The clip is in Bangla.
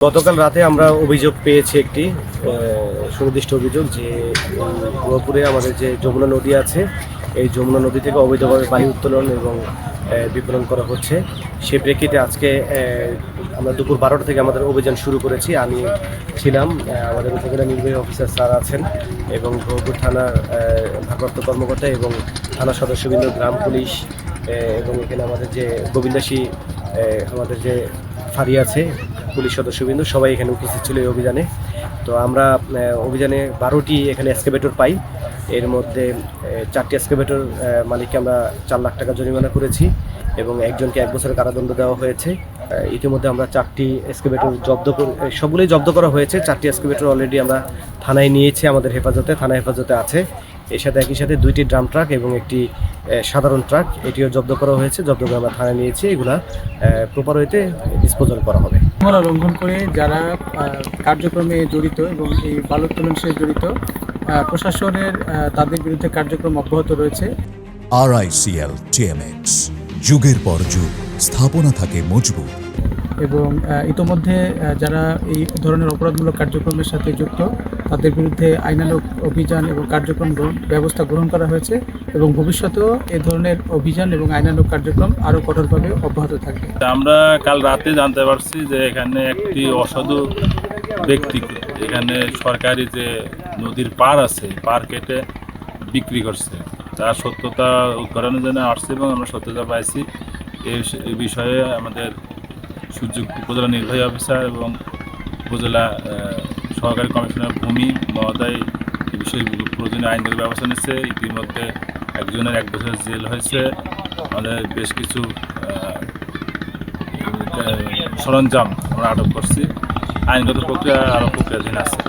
গতকাল রাতে আমরা অভিযোগ পেয়েছি একটি সুনির্দিষ্ট অভিযোগ যে গোয়াপুরে আমাদের যে যমুনা নদী আছে, এই যমুনা নদী থেকে অবৈধভাবে বালি উত্তোলন এবং বিপণন করা হচ্ছে। সেই প্রেক্ষিতে আজকে আমরা দুপুর 12টা থেকে আমাদের অভিযান শুরু করেছি। আমি ছিলাম, আমাদের উপজেলা নির্বাহী অফিসার স্যার আছেন এবং গোয়াপুর থানার ভারপ্রাপ্ত কর্মকর্তা এবং থানা সদস্যবৃন্দ, গ্রাম পুলিশ এবং এখানে আমাদের যে গোবিন্দাসী আমাদের যে ফাঁড়ি আছে, পুলিশ সদস্যবৃন্দ সবাই এখানে উপস্থিত ছিল এই অভিযানে। তো আমরা অভিযানে 12টি এখানে এক্সকাভেটর পাই। এর মধ্যে 4টি এক্সকাভেটর মালিককে আমরা 4 লাখ টাকা জরিমানা করেছি এবং একজনকে 1 বছরের কারাদণ্ড দেওয়া হয়েছে। ইতিমধ্যে আমরা 4টি এক্সকাভেটর সবগুলোই জব্দ করা হয়েছে। 4টি এক্সকাভেটর অলরেডি আমরা থানায় নিয়েছি, আমাদের হেফাজতে, থানা হেফাজতে আছে। এর সাথে একই সাথে 2টি ড্রাম ট্রাক এবং একটি সাধারণ ট্রাক, এটিও জব্দ করা হয়েছে। জব্দ করে আমরা থানায় নিয়েছি। এগুলা প্রপার ওয়েতে ডিসপোজাল করা হবে। শৃঙ্খলা লঙ্ঘন করে যারা কার্যক্রমে জড়িত এবং এই বালু উত্তোলনের সাথে জড়িত, প্রশাসনের তাদের বিরুদ্ধে কার্যক্রম অব্যাহত রয়েছে। RICL TMX, যুগের পর যুগ স্থাপনা থাকে মজবুত। এবং ইতোমধ্যে যারা এই ধরনের অপরাধমূলক কার্যক্রমের সাথে যুক্ত, তাদের বিরুদ্ধে আইনানুগ অভিযান এবং কার্যক্রম ব্যবস্থা গ্রহণ করা হয়েছে এবং ভবিষ্যতেও এই ধরনের অভিযান এবং আইনানুগ কার্যক্রম আরও কঠোরভাবে অব্যাহত থাকবে। আমরা কাল রাতে জানতে পারছি যে এখানে একটি অসাধু ব্যক্তি এখানে সরকারি যে নদীর পার আছে, পার কেটে বিক্রি করছে। তার সত্যতা উদ্ঘাটনের জন্য আসছে এবং আমরা সত্যতা পাইছি। এই বিষয়ে আমাদের সুযোগ উপজেলা নির্বাহী অফিসার এবং উপজেলা সহকারী কমিশনার ভূমি মহোদয় এই বিষয়ে প্রয়োজনীয় আইনগত ব্যবস্থা নিচ্ছে। ইতিমধ্যে একজনের 1 বছরের জেল হয়েছে। আমাদের বেশ কিছু সরঞ্জাম আমরা আটক করছি। আইনগত প্রক্রিয়া আরও প্রক্রিয়াধীন আছে।